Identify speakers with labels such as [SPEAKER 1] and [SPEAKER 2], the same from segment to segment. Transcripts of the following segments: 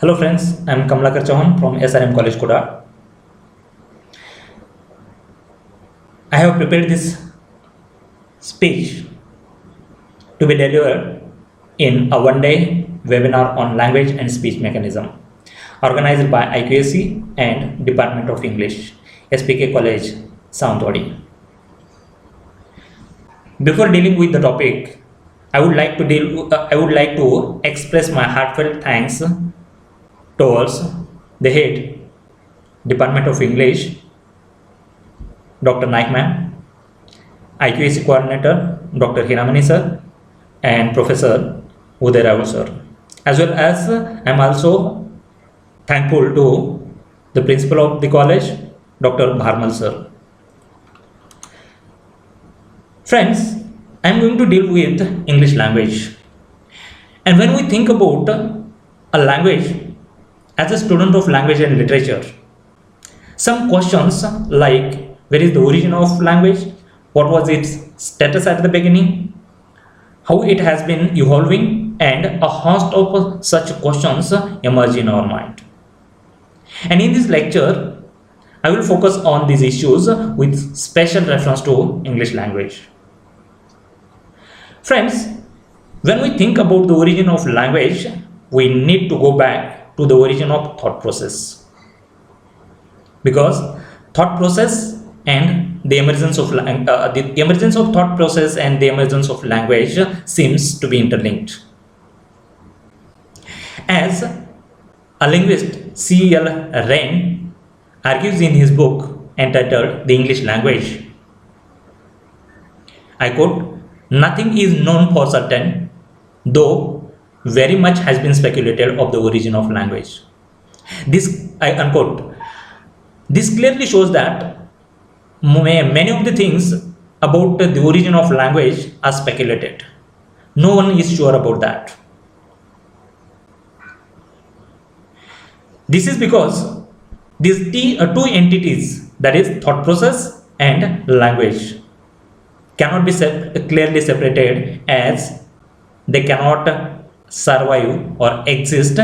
[SPEAKER 1] Hello friends, I am Kamlakar Chauhan from SRM College Kuda. I have prepared this speech to be delivered in a one-day webinar on language and speech mechanism organized by IQAC and Department of English, SPK College, Sawantwadi. Before dealing with the topic, I would like to express my heartfelt thanks towards the head, Department of English, Dr. Naik ma'am, IQAC coordinator, Dr. Hiramani sir, and Professor Uday Rao sir. As well as I am also thankful to the principal of the college, Dr. Bharmal sir. Friends, I am going to deal with English language. And when we think about a language, as a student of language and literature, some questions like where is the origin of language, what was its status at the beginning, how it has been evolving, and a host of such questions emerge in our mind. And in this lecture, I will focus on these issues with special reference to English language. Friends, when we think about the origin of language, we need to go back to the origin of thought process. Because thought process and the emergence of thought process and the emergence of language seems to be interlinked. As a linguist, C.L. Rain argues in his book entitled The English Language, I quote, "Nothing is known for certain, though very much has been speculated of the origin of language." This, I unquote. This clearly shows that many of the things about the origin of language are speculated. No one is sure about that. This is because these two entities, that is thought process and language, cannot be clearly separated, as they cannot survive or exist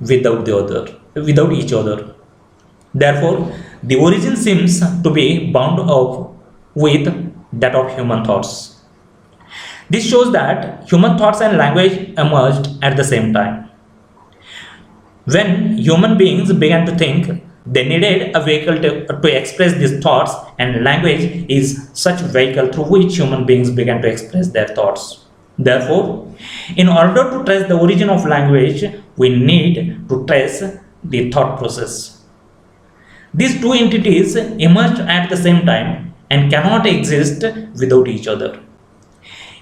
[SPEAKER 1] without each other. Therefore, the origin seems to be bound up with that of human thoughts. This shows that human thoughts and language emerged at the same time. When human beings began to think, they needed a vehicle to express these thoughts, and language is such vehicle through which human beings began to express their thoughts. Therefore, in order to trace the origin of language, we need to trace the thought process. These two entities emerged at the same time and cannot exist without each other.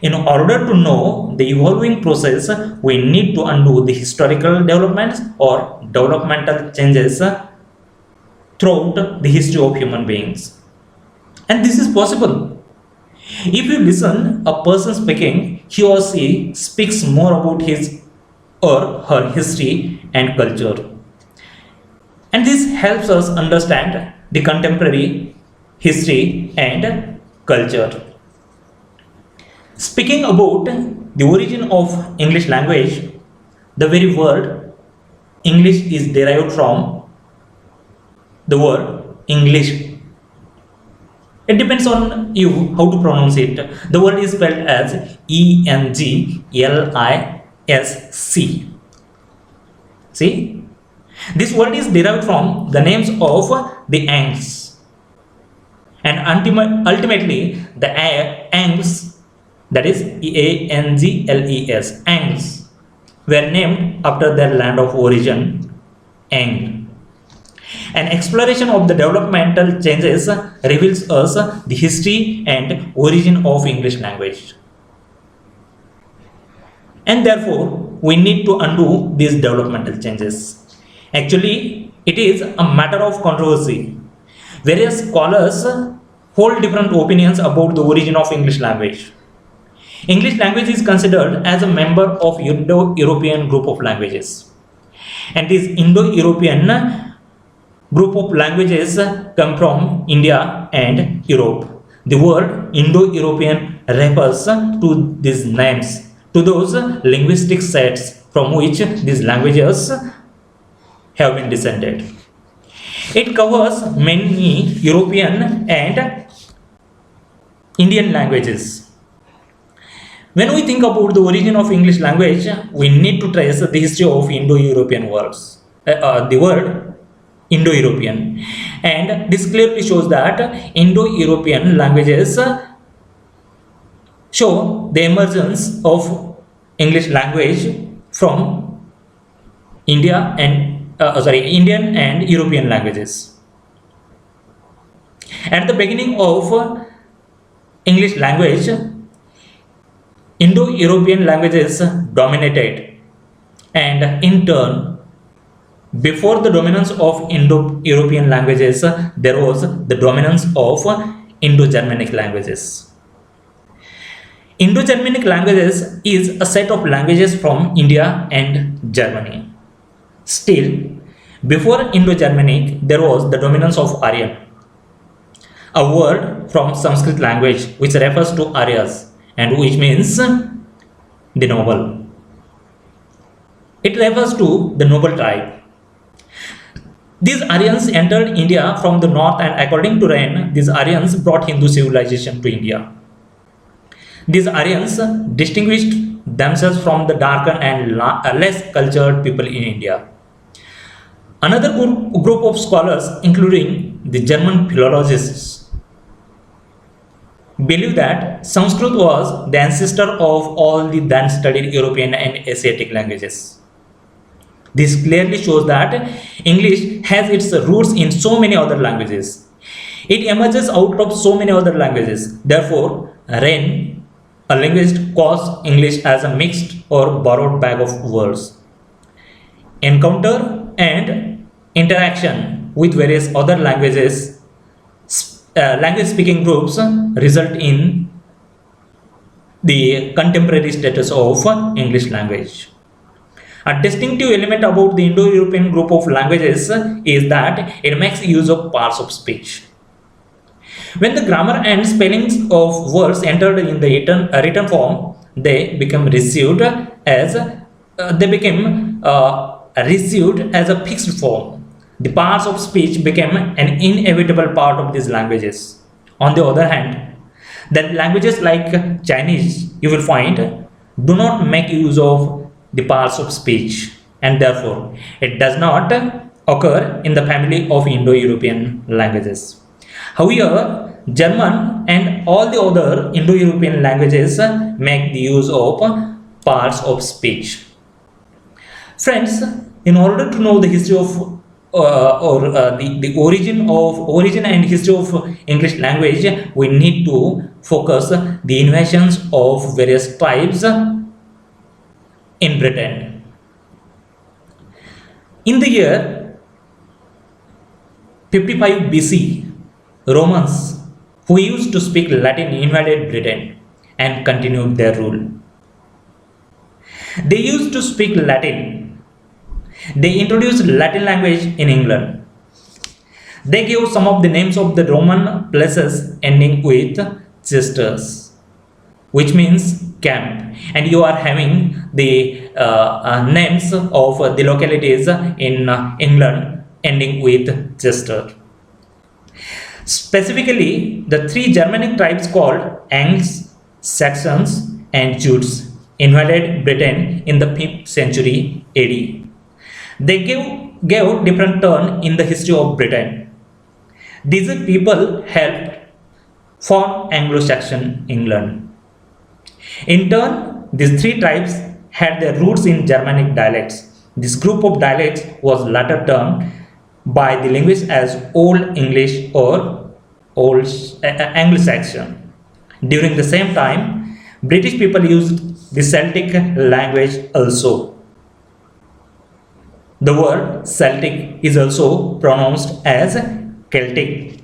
[SPEAKER 1] In order to know the evolving process, we need to undo the historical developments or developmental changes throughout the history of human beings. And this is possible. If you listen a person speaking, he or she speaks more about his or her history and culture. And this helps us understand the contemporary history and culture. Speaking about the origin of English language, the very word English is derived from the word English. It depends on you how to pronounce it. The word is spelled as Englisc. See? This word is derived from the names of the Angles. And ultimately, the Angles, that is Angles, Angles, were named after their land of origin, Ang. An exploration of the developmental changes reveals us the history and origin of English language. And therefore, we need to undo these developmental changes. Actually, it is a matter of controversy. Various scholars hold different opinions about the origin of English language. English language is considered as a member of Indo-European group of languages. And this Indo-European group of languages come from India and Europe. The word Indo-European refers to these names, to those linguistic sets from which these languages have been descended. It covers many European and Indian languages. When we think about the origin of English language, we need to trace the history of Indo-European words. The word Indo-European, and this clearly shows that Indo-European languages show the emergence of English language from Indian and European languages. At the beginning of English language, Indo-European languages dominated, and in turn, before the dominance of Indo-European languages, there was the dominance of Indo-Germanic languages. Indo-Germanic languages is a set of languages from India and Germany. Still, before Indo-Germanic, there was the dominance of Aryan, a word from Sanskrit language which refers to Aryas and which means the noble. It refers to the noble tribe. These Aryans entered India from the north, and according to Wren, these Aryans brought Hindu civilization to India. These Aryans distinguished themselves from the darker and less cultured people in India. Another group of scholars, including the German philologists, believe that Sanskrit was the ancestor of all the then studied European and Asiatic languages. This clearly shows that English has its roots in so many other languages. It emerges out of so many other languages. Therefore, Wren, a linguist, calls English as a mixed or borrowed bag of words. Encounter and interaction with various other languages, language speaking groups result in the contemporary status of English language. A distinctive element about the Indo-European group of languages is that it makes use of parts of speech. When the grammar and spellings of words entered in the written form, they became received as a fixed form. The parts of speech became an inevitable part of these languages. On the other hand, the languages like Chinese, you will find, do not make use of the parts of speech, and therefore it does not occur in the family of Indo-European languages. However, German and all the other Indo-European languages make the use of parts of speech. Friends, in order to know the history of the origin and history of English language, we need to focus the invasions of various tribes in Britain. In the year 55 BC, Romans who used to speak Latin invaded Britain and continued their rule. They used to speak Latin. They introduced Latin language in England. They gave some of the names of the Roman places ending with Chesters, which means camp, and you are having the names of the localities in England ending with Chester. Specifically, the three Germanic tribes called Angles, Saxons, and Jutes invaded Britain in the 5th century AD. They gave different turn in the history of Britain. These people helped form Anglo-Saxon England. In turn, these three tribes had their roots in Germanic dialects. This group of dialects was later termed by the linguists as Old English or Old Anglo-Saxon. During the same time, British people used the Celtic language also. The word Celtic is also pronounced as Celtic.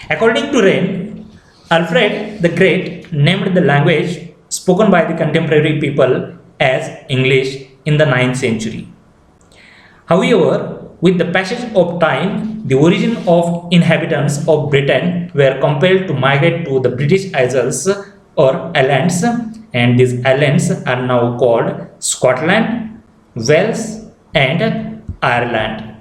[SPEAKER 1] According to Wren, Alfred the Great named the language spoken by the contemporary people as English in the 9th century. However, with the passage of time, the origin of inhabitants of Britain were compelled to migrate to the British Isles or islands, and these islands are now called Scotland, Wales, and Ireland.